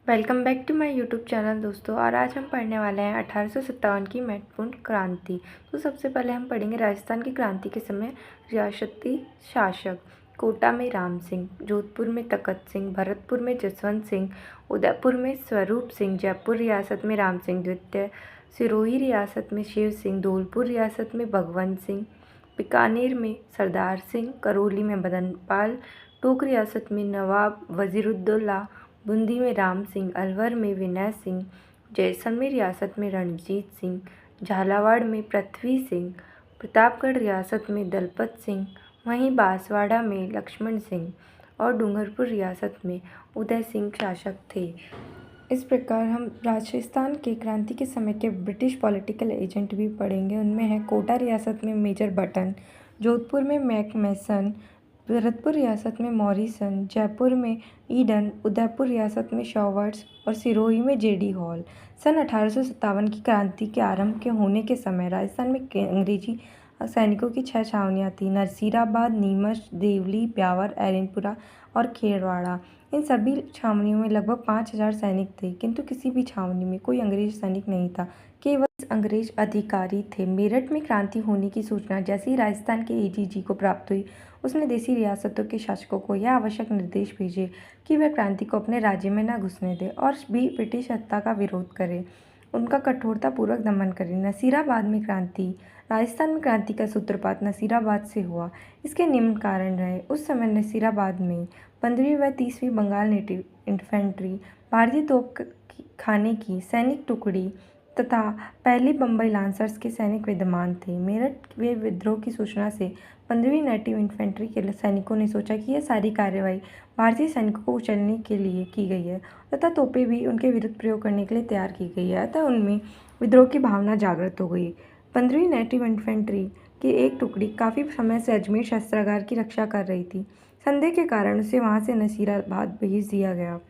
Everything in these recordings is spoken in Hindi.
Welcome back to my YouTube channel दोस्तों। और आज हम पढ़ने वाले हैं 1857 की महत्वपूर्ण क्रांति। तो सबसे पहले हम पढ़ेंगे राजस्थान की क्रांति के समय रियासती शासक। कोटा में राम सिंह, जोधपुर में तखत सिंह, भरतपुर में जसवंत सिंह, उदयपुर में स्वरूप सिंह, जयपुर रियासत में राम सिंह द्वितीय, सिरोही रियासत में शिव सिंह, धौलपुर रियासत में भगवंत सिंह, बीकानेर में सरदार सिंह, करौली में मदन पाल, टोंक रियासत में नवाब वजीरुद्दौला, बूंदी में राम सिंह, अलवर में विनय सिंह, जैसलमेर रियासत में रणजीत सिंह, झालावाड़ में पृथ्वी सिंह, प्रतापगढ़ रियासत में दलपत सिंह, वहीं बांसवाड़ा में लक्ष्मण सिंह और डूंगरपुर रियासत में उदय सिंह शासक थे। इस प्रकार हम राजस्थान के क्रांति के समय के ब्रिटिश पॉलिटिकल एजेंट भी पढ़ेंगे। उनमें है कोटा रियासत में मेजर बटन, जोधपुर में मैक मैसन, भरतपुर रियासत में मॉरिसन, जयपुर में ईडन, उदयपुर रियासत में शॉवर्ट्स और सिरोही में जेडी हॉल। सन 1857 की क्रांति के आरंभ के होने के समय राजस्थान में अंग्रेजी सैनिकों की 6 छावनियाँ थीं: नरसीराबाद, नीमच, देवली, ब्यावर, एरनपुरा और खेरवाड़ा। इन सभी छावनियों में लगभग 5000 सैनिक थे, किंतु किसी भी छावनी में कोई अंग्रेज सैनिक नहीं था, केवल अंग्रेज अधिकारी थे। मेरठ में क्रांति होने की सूचना जैसे ही राजस्थान के एजीजी को प्राप्त हुई, उसने देसी रियासतों के शासकों को यह आवश्यक निर्देश भेजे कि वे क्रांति को अपने राज्य में न घुसने दें और भी ब्रिटिश सत्ता का विरोध करें, उनका कठोरतापूर्वक दमन करें। नसीराबाद में क्रांति। राजस्थान में क्रांति का सूत्रपात नसीराबाद से हुआ। इसके निम्न कारण रहे। उस समय नसीराबाद में 15वीं व 30वीं बंगाल नेटिव इन्फेंट्री, भारतीय तोप खाने की सैनिक टुकड़ी तथा पहली बम्बई लांसर्स के सैनिक विद्यमान थे। मेरठ वे विद्रोह की सूचना से 15वीं नेटिव इन्फेंट्री के सैनिकों ने सोचा कि यह सारी कार्रवाई भारतीय सैनिकों को कुचलने के लिए की गई है तथा तोपें भी उनके विरुद्ध प्रयोग करने के लिए तैयार की गई है, अतः उनमें विद्रोह की भावना जागृत हो गई। 15वीं नेटिव इन्फेंट्री की एक टुकड़ी काफ़ी समय से अजमेर शस्त्रागार की रक्षा कर रही थी। संदेह के कारण उसे वहाँ से नसीराबाद भेज दिया गया।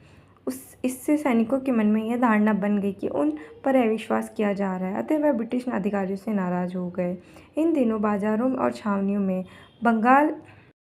इससे सैनिकों के मन में यह धारणा बन गई कि उन पर अविश्वास किया जा रहा है, अतः वह ब्रिटिश अधिकारियों से नाराज हो गए। इन दिनों बाजारों और छावनियों में बंगाल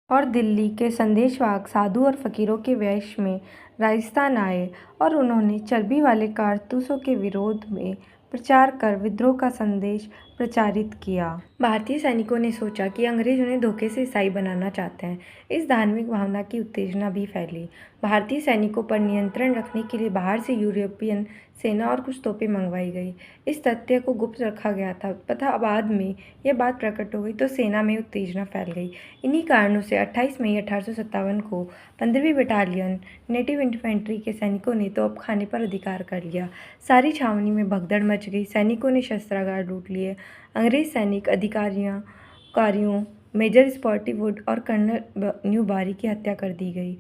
और दिल्ली के संदेशवाहक साधु और फकीरों के वेश में राजस्थान आए और उन्होंने चर्बी वाले कारतूसों के विरोध में प्रचार कर विद्रोह का संदेश प्रचारित किया। भारतीय सैनिकों ने सोचा कि अंग्रेज उन्हें धोखे से ईसाई बनाना चाहते हैं। इस धार्मिक भावना की उत्तेजना भी फैली। भारतीय सैनिकों पर नियंत्रण रखने के लिए बाहर से यूरोपियन सेना और कुछ तोपें मंगवाई गई। इस तथ्य को गुप्त रखा गया था तथा बाद में यह बात प्रकट हो गई तो सेना में उत्तेजना फैल गई। इन्हीं कारणों से 28 मई 1857 को 15वीं बटालियन नेटिव इन्फेंट्री के सैनिकों ने तोपखाने पर अधिकार कर लिया। सारी छावनी में भगदड़ मच गई। सैनिकों ने शस्त्रागार लूट लिए। अंग्रेज सैनिक अधिकारियों मेजर स्पॉटिवुड और कर्नल न्यूबारी की हत्या कर दी गई।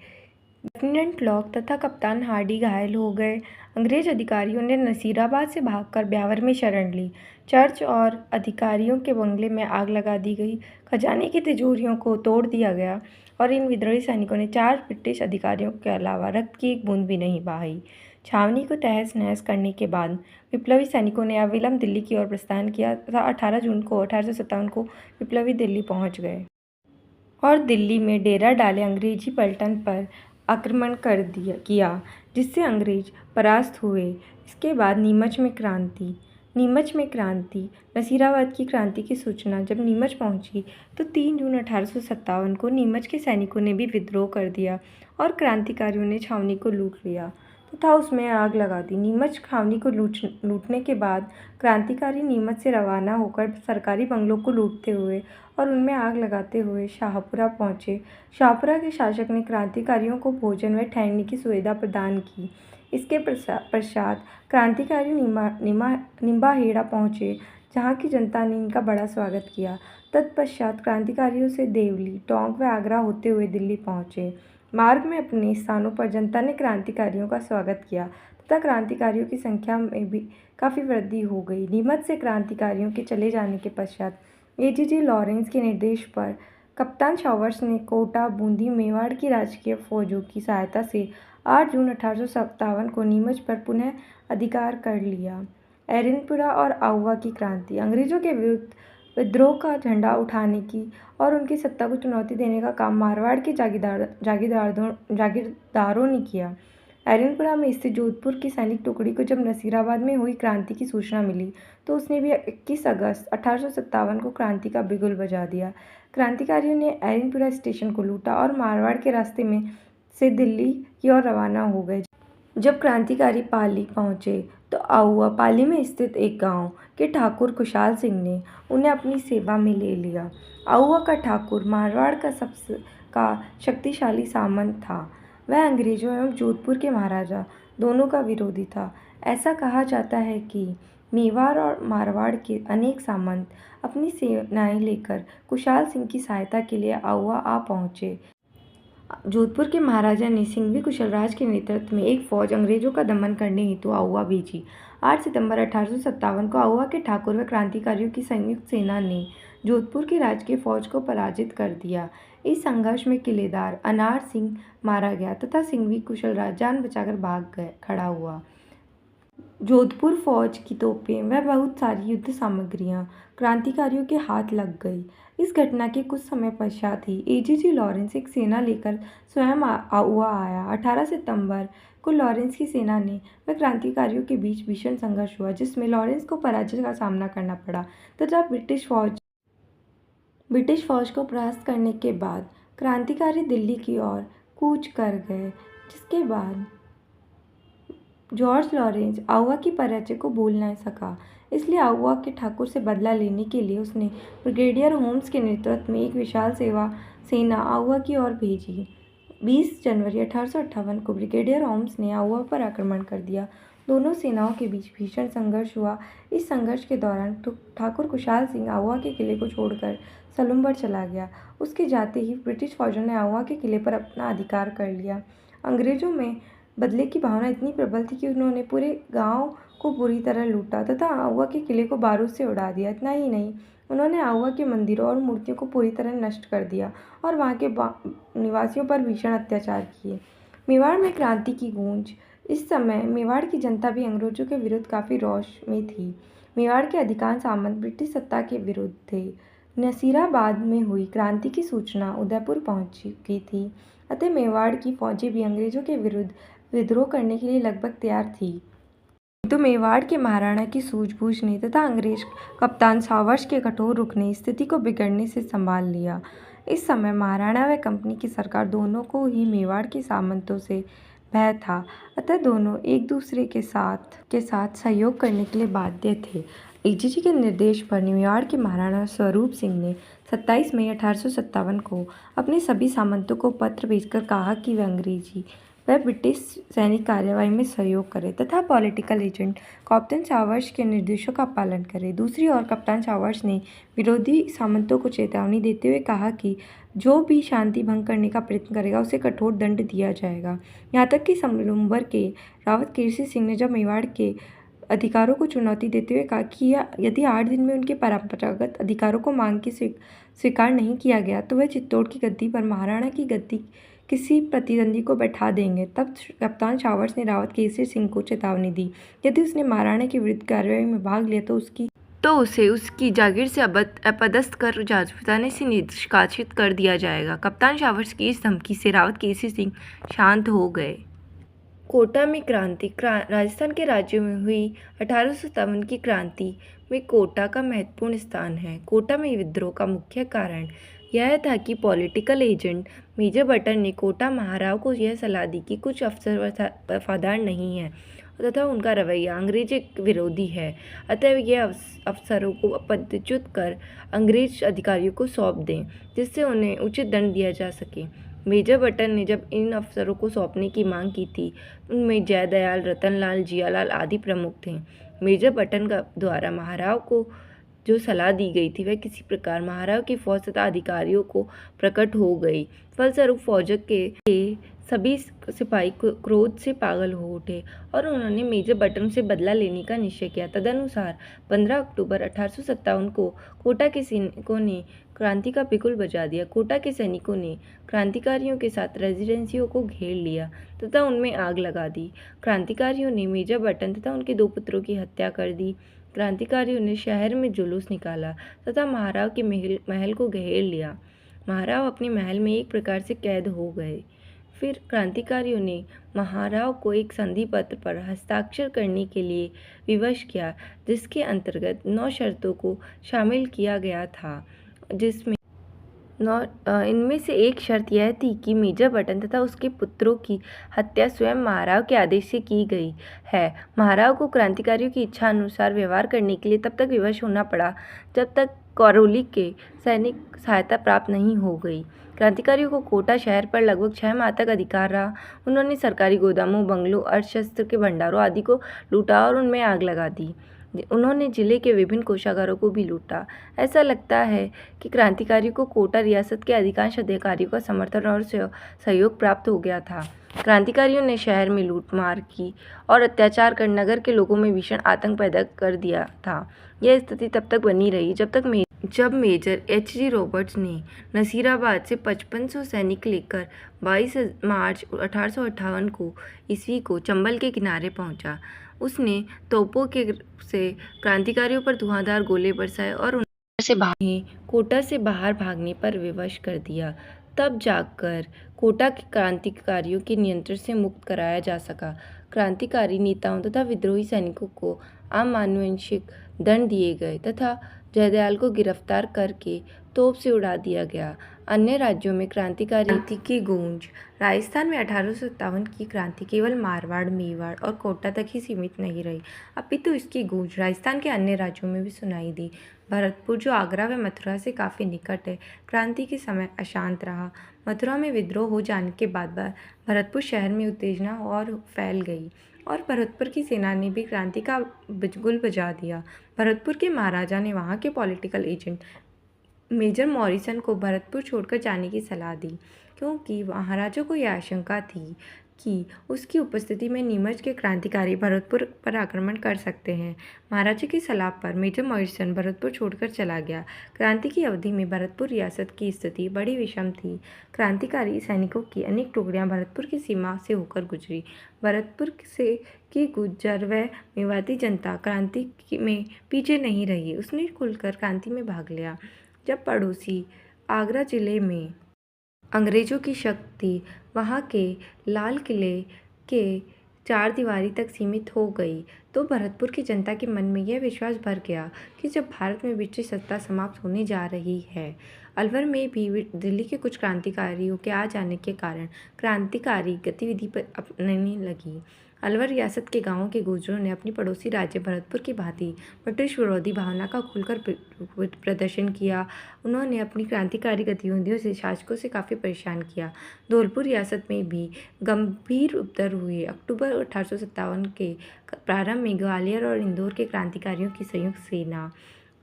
लेफ्टिनेंट लॉक तथा कप्तान हार्डी घायल हो गए। अंग्रेज अधिकारियों ने नसीराबाद से भागकर ब्यावर में शरण ली। चर्च और अधिकारियों के बंगले में आग लगा दी गई। खजाने की तिजोरियों को तोड़ दिया गया और इन विद्रोही सैनिकों ने 4 ब्रिटिश अधिकारियों के अलावा रक्त की एक बूंद भी नहीं बहाई। छावनी को तहस नहस करने के बाद विप्लवी सैनिकों ने अविलंब दिल्ली की ओर प्रस्थान किया तथा 18 जून को 1857 को विप्लवी दिल्ली पहुंच गए और दिल्ली में डेरा डाले अंग्रेजी पलटन पर आक्रमण किया, जिससे अंग्रेज परास्त हुए। इसके बाद नीमच में क्रांति। नसीराबाद की क्रांति की सूचना जब नीमच पहुंची तो 3 जून 1857 को नीमच के सैनिकों ने भी विद्रोह कर दिया और क्रांतिकारियों ने छावनी को लूट लिया तथा उसमें आग लगा दी। नीमच छावनी को लूटने के बाद क्रांतिकारी नीमच से रवाना होकर सरकारी बंगलों को लूटते हुए और उनमें आग लगाते हुए शाहपुरा पहुंचे। शाहपुरा के शासक ने क्रांतिकारियों को भोजन व ठहरने की सुविधा प्रदान की। इसके पश्चात क्रांतिकारी निम्बाहेड़ा पहुंचे, जहां की जनता ने इनका बड़ा स्वागत किया। तत्पश्चात क्रांतिकारियों से देवली, टोंक व आगरा होते हुए दिल्ली पहुंचे। मार्ग में अपने स्थानों पर जनता ने क्रांतिकारियों का स्वागत किया तथा क्रांतिकारियों की संख्या में भी काफ़ी वृद्धि हो गई। नीमच से क्रांतिकारियों के चले जाने के पश्चात एजीजी लॉरेंस के निर्देश पर कप्तान शॉवर्ट्स ने कोटा, बूंदी, मेवाड़ की राजकीय फौजों की सहायता से 8 जून 1857 को नीमच पर पुनः अधिकार कर लिया। एरनपुरा और आउवा की क्रांति। अंग्रेजों के विरुद्ध विद्रोह का झंडा उठाने की और उनकी सत्ता को चुनौती देने का काम मारवाड़ के जागीरदारों ने किया। एरनपुरा में स्थित जोधपुर की सैनिक टुकड़ी को जब नसीराबाद में हुई क्रांति की सूचना मिली तो उसने भी 21 अगस्त 1857 को क्रांति का बिगुल बजा दिया। क्रांतिकारियों ने एरनपुरा स्टेशन को लूटा और मारवाड़ के रास्ते में से दिल्ली की ओर रवाना हो गए। जब क्रांतिकारी पाली पहुंचे तो आहुआ पाली में स्थित एक गांव के ठाकुर खुशहाल सिंह ने उन्हें अपनी सेवा में ले लिया। आहुआ का ठाकुर मारवाड़ का सबसे शक्तिशाली सामंत था। वह अंग्रेजों एवं जोधपुर के महाराजा दोनों का विरोधी था। ऐसा कहा जाता है कि मेवाड़ और मारवाड़ के अनेक सामंत अपनी सेनाएं लेकर खुशहाल सिंह की सहायता के लिए आहुआ आ पहुंचे। जोधपुर के महाराजा ने सिंघवी कुशलराज के नेतृत्व में एक फौज अंग्रेजों का दमन करने हेतु आहुआ भेजी। 8 सितंबर 1857 को आहुआ के ठाकुर व क्रांतिकारियों की संयुक्त सेना ने जोधपुर की राजकीय फौज को पराजित कर दिया। इस संघर्ष में किलेदार अनार सिंह मारा गया तथा सिंघवी कुशलराज जान बचाकर खड़ा हुआ। जोधपुर फौज की तोपें व बहुत सारी युद्ध सामग्रियां क्रांतिकारियों के हाथ लग गई। इस घटना के कुछ समय पश्चात ही एजीजी लॉरेंस एक सेना लेकर स्वयं आहुआ आया। 18 सितंबर को लॉरेंस की सेना ने व क्रांतिकारियों के बीच भीषण संघर्ष हुआ जिसमें लॉरेंस को पराजय का सामना करना पड़ा तथा ब्रिटिश फौज को परास्त करने के बाद क्रांतिकारी दिल्ली की ओर कूच कर गए। जिसके बाद जॉर्ज लॉरेंस आहुआ की पराजय को भूल न सका, इसलिए आहुआ के ठाकुर से बदला लेने के लिए उसने ब्रिगेडियर होम्स के नेतृत्व में एक विशाल सेना आहुआ की ओर भेजी। 20 जनवरी 1858 को ब्रिगेडियर होम्स ने आहुआ पर आक्रमण कर दिया। दोनों सेनाओं के बीच भीषण संघर्ष हुआ। इस संघर्ष के दौरान ठाकुर खुशहाल सिंह आहुआ के किले को छोड़कर सलुम्बर चला गया। उसके जाते ही ब्रिटिश फौजों ने आहुआ के किले पर अपना अधिकार कर लिया। अंग्रेजों में बदले की भावना इतनी प्रबल थी कि उन्होंने पूरे गांव को पूरी तरह लूटा तथा आहुआ के किले को बारूद से उड़ा दिया। इतना ही नहीं, उन्होंने आहुआ के मंदिरों और मूर्तियों को पूरी तरह नष्ट कर दिया और वहां के निवासियों पर भीषण अत्याचार किए। मेवाड़ में क्रांति की गूंज। इस समय मेवाड़ की जनता भी अंग्रेजों के विरुद्ध काफ़ी रोष में थी। मेवाड़ के अधिकांश सामंत ब्रिटिश सत्ता के विरुद्ध थे। नसीराबाद में हुई क्रांति की सूचना उदयपुर पहुंच चुकी थी, अतः मेवाड़ की फौजें भी अंग्रेजों के विरुद्ध विद्रोह करने के लिए लगभग तैयार थी। तो मेवाड़ के महाराणा की सूझबूझ ने तथा अंग्रेज कप्तान सावर्स के कठोर रुख ने स्थिति को बिगड़ने से संभाल लिया। इस समय महाराणा व कंपनी की सरकार दोनों को ही मेवाड़ के सामंतों से भय था, अतः दोनों एक दूसरे के साथ सहयोग करने के लिए बाध्य थे। एजीजी के निर्देश पर मेवाड़ के महाराणा स्वरूप सिंह ने 27 मई 1857 को अपने सभी सामंतों को पत्र भेजकर कहा कि वे अंग्रेजी वह ब्रिटिश सैनिक कार्रवाई में सहयोग करे तथा पॉलिटिकल एजेंट कप्तान सावर्स के निर्देशों का पालन करे। दूसरी ओर कप्तान सावर्स ने विरोधी सामंतों को चेतावनी देते हुए कहा कि जो भी शांति भंग करने का प्रयत्न करेगा उसे कठोर दंड दिया जाएगा। यहाँ तक कि सलुम्बर के रावत केसरी सिंह ने जब मेवाड़ के अधिकारों को चुनौती देते हुए कहा कि यदि 8 दिन में उनके परंपरागत अधिकारों को मांग के स्वीकार नहीं किया गया तो वह चित्तौड़ की गद्दी पर महाराणा की गद्दी किसी प्रतिद्वंदी को बैठा देंगे। तब कप्तान सावर्स ने रावत केसरी सिंह को चेतावनी दी, यदि उसने महाराणा के विरुद्ध कार्रवाई में भाग लिया तो उसे उसकी जागीर से अपदस्थ कर राजपुताने से निष्कासित कर दिया जाएगा। कप्तान सावर्स की इस धमकी से रावत केसरी सिंह शांत हो गए। कोटा में क्रांति। राजस्थान के राज्यों में हुई 1857 की क्रांति में कोटा का महत्वपूर्ण स्थान है। कोटा में विद्रोह का मुख्य कारण यह था कि पॉलिटिकल एजेंट मेजर बटन ने कोटा महाराव को यह सलाह दी कि कुछ अफसर वफादार नहीं है तथा उनका रवैया अंग्रेज विरोधी है, अतः यह अफसरों को पदच्युत कर अंग्रेज अधिकारियों को सौंप दें जिससे उन्हें उचित दंड दिया जा सके। मेजर बटन ने जब इन अफसरों को सौंपने की मांग की थी, उनमें जयदयाल, रतनलाल, जियालाल आदि प्रमुख थे। मेजर बटन द्वारा महाराव को जो सलाह दी गई थी वह किसी प्रकार महाराव की फौज तथा अधिकारियों को प्रकट हो गई। फलस्वरूप फौज के सभी सिपाही क्रोध से पागल हो उठे और उन्होंने मेजर बटन से बदला लेने का निश्चय किया। तदनुसार 15 अक्टूबर 1857 को कोटा के सैनिकों ने क्रांति का बिगुल बजा दिया। कोटा के सैनिकों ने क्रांतिकारियों के साथ रेजिडेंसियों को घेर लिया तथा उनमें आग लगा दी। क्रांतिकारियों ने मेजर बटन तथा उनके 2 पुत्रों की हत्या कर दी। क्रांतिकारियों ने शहर में जुलूस निकाला तथा महाराव के महल को घेर लिया। महाराव अपने महल में एक प्रकार से कैद हो गए। फिर क्रांतिकारियों ने महाराव को एक संधि पत्र पर हस्ताक्षर करने के लिए विवश किया, जिसके अंतर्गत 9 शर्तों को शामिल किया गया था, जिसमें इनमें से एक शर्त यह थी कि मेजर बटन तथा उसके पुत्रों की हत्या स्वयं महाराव के आदेश से की गई है। महाराव को क्रांतिकारियों की इच्छा अनुसार व्यवहार करने के लिए तब तक विवश होना पड़ा जब तक करौली के सैनिक सहायता प्राप्त नहीं हो गई। क्रांतिकारियों को कोटा शहर पर लगभग 6 माह तक अधिकार रहा। उन्होंने सरकारी गोदामों, बंगलों, अर्धशस्त्र के भंडारों आदि को लूटा और उनमें आग लगा दी। उन्होंने जिले के विभिन्न कोषागारों को भी लूटा। ऐसा लगता है कि क्रांतिकारियों को कोटा रियासत के अधिकांश अधिकारियों का समर्थन और सहयोग प्राप्त हो गया था। क्रांतिकारियों ने शहर में लूटमार की और अत्याचार कर नगर के लोगों में भीषण आतंक पैदा कर दिया था। यह स्थिति तब तक बनी रही जब मेजर एच.जी. रॉबर्ट्स ने नसीराबाद से 5500 सैनिक लेकर 22 मार्च 1858 को ईस्वी को चंबल के किनारे पहुंचा। उसने तोपों से क्रांतिकारियों पर धुआंधार गोले बरसाए और उन्हें कोटा से बाहर भागने पर विवश कर दिया। तब जाकर कोटा के क्रांतिकारियों के नियंत्रण से मुक्त कराया जा सका। क्रांतिकारी नेताओं तथा विद्रोही सैनिकों को आनुवंशिक दंड दिए गए तथा जयदयाल को गिरफ्तार करके तोप से उड़ा दिया गया। अन्य राज्यों में क्रांति की गूंज। राजस्थान में 1857 की क्रांति केवल मारवाड़, मेवाड़ और कोटा तक ही सीमित नहीं रही, अपितु इसकी गूंज राजस्थान के अन्य राज्यों में भी सुनाई दी। भरतपुर, जो आगरा व मथुरा से काफ़ी निकट है, क्रांति के समय अशांत रहा। मथुरा में विद्रोह हो जाने के बाद भरतपुर शहर में उत्तेजना और फैल गई और भरतपुर की सेना ने भी क्रांति का बिगुल बजा दिया। भरतपुर के महाराजा ने वहाँ के पॉलिटिकल एजेंट मेजर मॉरिसन को भरतपुर छोड़कर जाने की सलाह दी, क्योंकि महाराजा को यह आशंका थी कि उसकी उपस्थिति में नीमच के क्रांतिकारी भरतपुर पर आक्रमण कर सकते हैं। महाराजा की सलाह पर मेजर मॉरिसन भरतपुर छोड़कर चला गया। क्रांति की अवधि में भरतपुर रियासत की स्थिति बड़ी विषम थी। क्रांतिकारी सैनिकों की अनेक टुकड़ियां भरतपुर की सीमा से होकर गुजरी। भरतपुर से की गुर्जर व मेवाती जनता क्रांति में पीछे नहीं रही। उसने खुलकर क्रांति में भाग लिया। जब पड़ोसी आगरा जिले में अंग्रेज़ों की शक्ति वहाँ के लाल किले के चार दीवारी तक सीमित हो गई, तो भरतपुर की जनता के मन में यह विश्वास भर गया कि जब भारत में ब्रिटिश सत्ता समाप्त होने जा रही है। अलवर में भी दिल्ली के कुछ क्रांतिकारियों के आ जाने के कारण क्रांतिकारी गतिविधि पर अपनाने लगी। अलवर रियासत के गांवों के गुर्जरों ने अपनी पड़ोसी राज्य भरतपुर की भांति ब्रिटिश विरोधी भावना का खुलकर प्रदर्शन किया। उन्होंने अपनी क्रांतिकारी गतिविधियों से शासकों से काफ़ी परेशान किया। धौलपुर रियासत में भी गंभीर उपद्रव हुए। अक्टूबर 1857 के प्रारंभ में ग्वालियर और इंदौर के क्रांतिकारियों की संयुक्त सेना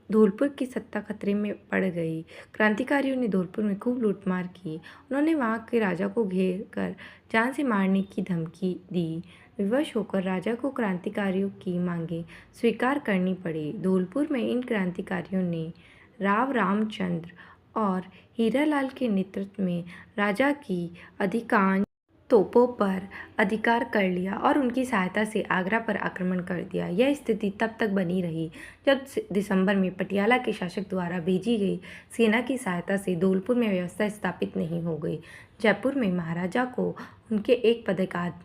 धौलपुर की सत्ता खतरे में पड़ गई। क्रांतिकारियों ने धौलपुर में खूब लूटमार की। उन्होंने वहाँ के राजा को घेर कर जान से मारने की धमकी दी। विवश होकर राजा को क्रांतिकारियों की मांगें स्वीकार करनी पड़ी। धौलपुर में इन क्रांतिकारियों ने राव रामचंद्र और हीरालाल के नेतृत्व में राजा की अधिकांश तोपों पर अधिकार कर लिया और उनकी सहायता से आगरा पर आक्रमण कर दिया। यह स्थिति तब तक बनी रही जब दिसंबर में पटियाला के शासक द्वारा भेजी गई सेना की सहायता से धौलपुर में व्यवस्था स्थापित नहीं हो गई। जयपुर में महाराजा को उनके एक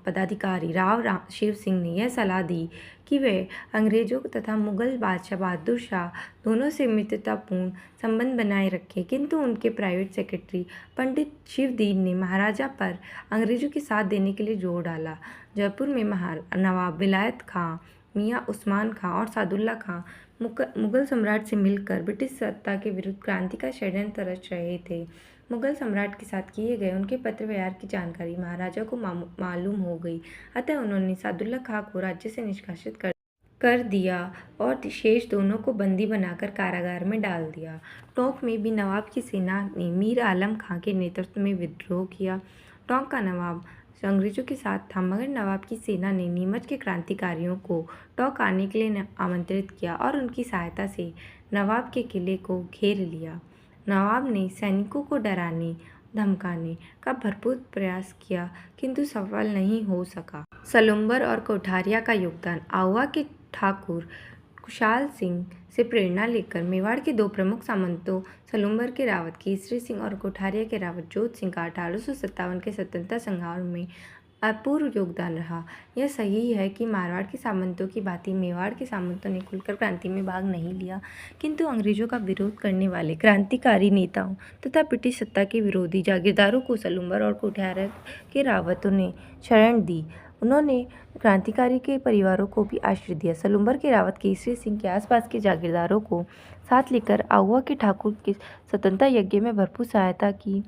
पदाधिकारी राव शिव सिंह ने यह सलाह दी कि वे अंग्रेजों तथा मुगल बादशाह बहादुर शाह दोनों से मित्रतापूर्ण संबंध बनाए रखें, किंतु उनके प्राइवेट सेक्रेटरी पंडित शिवदीन ने महाराजा पर अंग्रेजों के साथ देने के लिए जोर डाला। जयपुर में नवाब विलायत खां, मियाँ उस्मान खां और सादुल्ला खां मुगल सम्राट से मिलकर ब्रिटिश सत्ता के विरुद्ध क्रांति का षड्यंत्र रच रहे थे। मुगल सम्राट के साथ किए गए उनके पत्र व्यवहार की जानकारी महाराजा को मालूम हो गई, अतः उन्होंने सादुल्ला खां को राज्य से निष्कासित कर दिया और शेष दोनों को बंदी बनाकर कारागार में डाल दिया। टोंक में भी नवाब की सेना ने मीर आलम खां के नेतृत्व में विद्रोह किया। टोंक का नवाब अंग्रेजों के साथ था, मगर नवाब की सेना ने नीमच के क्रांतिकारियों को टोंक आने के लिए आमंत्रित किया और उनकी सहायता से नवाब के किले को घेर लिया। नवाब ने सैनिकों को डराने धमकाने का भरपूर प्रयास किया, किंतु सफल नहीं हो सका। सलुम्बर और कोठारिया का योगदान। आउवा के ठाकुर कुशाल सिंह से प्रेरणा लेकर मेवाड़ के दो प्रमुख सामंतों सलूम्बर के रावत केसरी सिंह और कोठारिया के रावत जोध सिंह का 1857 के स्वतंत्रता संग्राम में अपूर्व योगदान रहा। यह सही है कि मारवाड़ के सामंतों की भांति मेवाड़ के सामंतों ने खुलकर क्रांति में भाग नहीं लिया, किंतु अंग्रेजों का विरोध करने वाले क्रांतिकारी नेताओं तथा ब्रिटिश सत्ता के विरोधी जागीरदारों को सलूम्बर और कोठारिया के रावतों ने शरण दी। उन्होंने क्रांतिकारी के परिवारों को भी आश्रय दिया। सलूम्बर के रावत केसरी सिंह के आसपास के जागीरदारों को साथ लेकर आहुआ के ठाकुर के स्वतंत्रता यज्ञ में भरपूर सहायता की।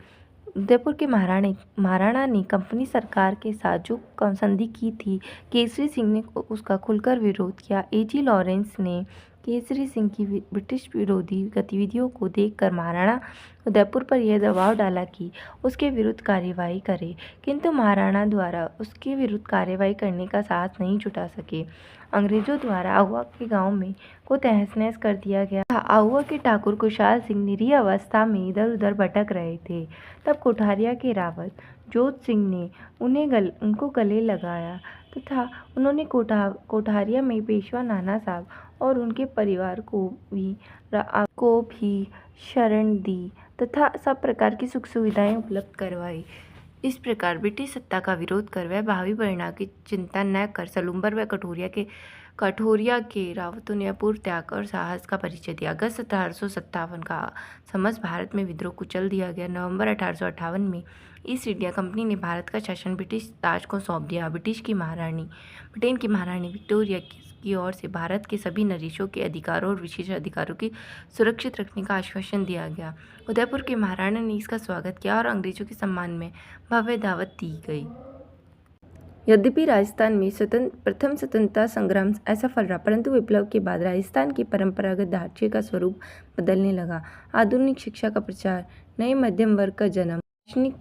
उदयपुर के महाराणा ने कंपनी सरकार के साथ जो संधि की थी, केसरी सिंह ने उसका खुलकर विरोध किया। A.G. लॉरेंस ने केसरी सिंह की ब्रिटिश विरोधी गतिविधियों को देखकर महाराणा उदयपुर पर यह दबाव डाला कि उसके विरुद्ध कार्यवाही करे, किंतु महाराणा द्वारा उसके विरुद्ध कार्यवाही करने का साहस नहीं जुटा सके। अंग्रेजों द्वारा आहुआ के गांव में को तहस-नहस कर दिया गया। आहुआ के ठाकुर कुशाल सिंह निरीह अवस्था में इधर उधर भटक रहे थे। तब कोठारिया के रावत जोध सिंह ने उनको गले लगाया तथा उन्होंने कोठारिया में पेशवा नाना साहब और उनके परिवार को भी शरण दी तथा सब प्रकार की सुख सुविधाएं उपलब्ध करवाई। इस प्रकार ब्रिटिश सत्ता का विरोध कर वह भावी परिणाम की चिंता न कर सलूम्बर व कठोरिया के रावतों ने अपूर्व त्याग और साहस का परिचय दिया। अगस्त 1857 का समस्त भारत में विद्रोह कुचल दिया गया। नवंबर 1858 में ईस्ट इंडिया कंपनी ने भारत का शासन ब्रिटिश ताज को सौंप दिया। ब्रिटेन की महारानी विक्टोरिया की ओर से भारत के सभी नरेशों के अधिकारों और विशेष अधिकारों की सुरक्षित रखने का आश्वासन दिया गया। उदयपुर के महाराणा ने इसका स्वागत किया और अंग्रेजों के सम्मान में भव्य दावत दी गई। यद्यपि राजस्थान में प्रथम स्वतंत्रता संग्राम असफल रहा, परंतु विप्लव के बाद राजस्थान के परंपरागत ढांचे का स्वरूप बदलने लगा। आधुनिक शिक्षा का प्रचार, नए मध्यम वर्ग का जन्म,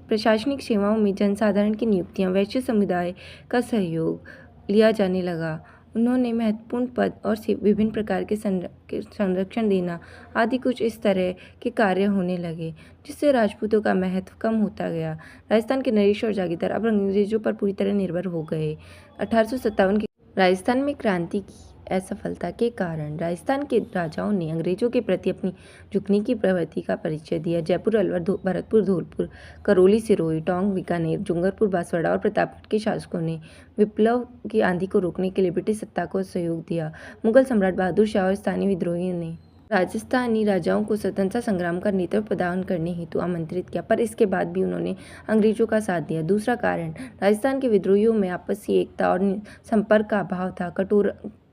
प्रशासनिक सेवाओं में जनसाधारण की नियुक्तियां, वैश्य समुदाय का सहयोग लिया जाने लगा। उन्होंने महत्वपूर्ण पद और विभिन्न प्रकार के संरक्षण देना आदि कुछ इस तरह के कार्य होने लगे, जिससे राजपूतों का महत्व कम होता गया। राजस्थान के नरेश और जागीरदार अब अंग्रेजों पर पूरी तरह निर्भर हो गए। 1857 की राजस्थान में क्रांति की असफलता के कारण राजस्थान के राजाओं ने अंग्रेजों के प्रति अपनी झुकने की प्रवृत्ति का परिचय दिया। जयपुर, अलवर, भरतपुर, धौलपुर, करौली, सिरोही, टोंक, बीकानेर, डूंगरपुर, बांसवाड़ा और प्रतापगढ़ के शासकों ने विप्लव की आंधी को रोकने के लिए ब्रिटिश सत्ता को सहयोग दिया। मुगल सम्राट बहादुर शाह और स्थानीय विद्रोहियों ने राजस्थानी राजाओं को स्वतंत्रता संग्राम का नेतृत्व प्रदान करने हेतु आमंत्रित किया, पर इसके बाद भी उन्होंने अंग्रेजों का साथ दिया। दूसरा कारण राजस्थान के विद्रोहियों में आपसी एकता और संपर्क का अभाव था।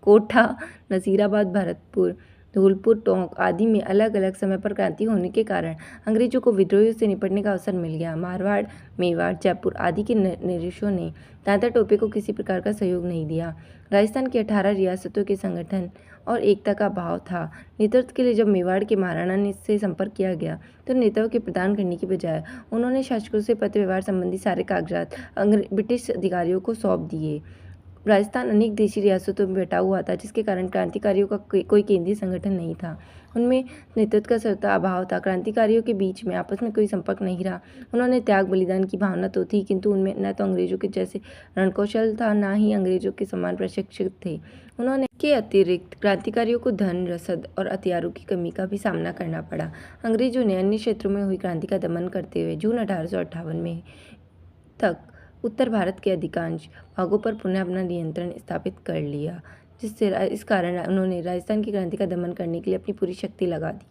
कोटा, नसीराबाद, भरतपुर, धौलपुर, टोंक आदि में अलग अलग समय पर क्रांति होने के कारण अंग्रेजों को विद्रोहियों से निपटने का अवसर मिल गया। मारवाड़, मेवाड़, जयपुर आदि के नरेशों ने तांता टोपे को किसी प्रकार का सहयोग नहीं दिया। राजस्थान की 18 रियासतों के संगठन और एकता का अभाव था। नेतृत्व के लिए जब मेवाड़ के महाराणा ने से संपर्क किया गया तो नेताओं के प्रदान करने की बजाय उन्होंने शासकों से पत्र व्यवहार संबंधी सारे कागजात ब्रिटिश अधिकारियों को सौंप दिए। राजस्थान अनेक देशी रियासतों में बटा हुआ था, जिसके कारण क्रांतिकारियों का कोई केंद्रीय संगठन नहीं था। उनमें नेतृत्व का सरता अभाव था। क्रांतिकारियों के बीच में आपस में कोई संपर्क नहीं रहा। उन्होंने त्याग बलिदान की भावना तो थी, किंतु उनमें न तो अंग्रेजों के जैसे रणकौशल था, न ही अंग्रेजों के समान प्रशिक्षित थे। उन्होंने के अतिरिक्त क्रांतिकारियों को धन, रसद और हथियारों की कमी का भी सामना करना पड़ा। अंग्रेजों ने अन्य क्षेत्रों में हुई क्रांति का दमन करते हुए जून 1858 में तक उत्तर भारत के अधिकांश भागों पर पुनः अपना नियंत्रण स्थापित कर लिया, जिससे इस कारण उन्होंने राजस्थान की क्रांति का दमन करने के लिए अपनी पूरी शक्ति लगा दी।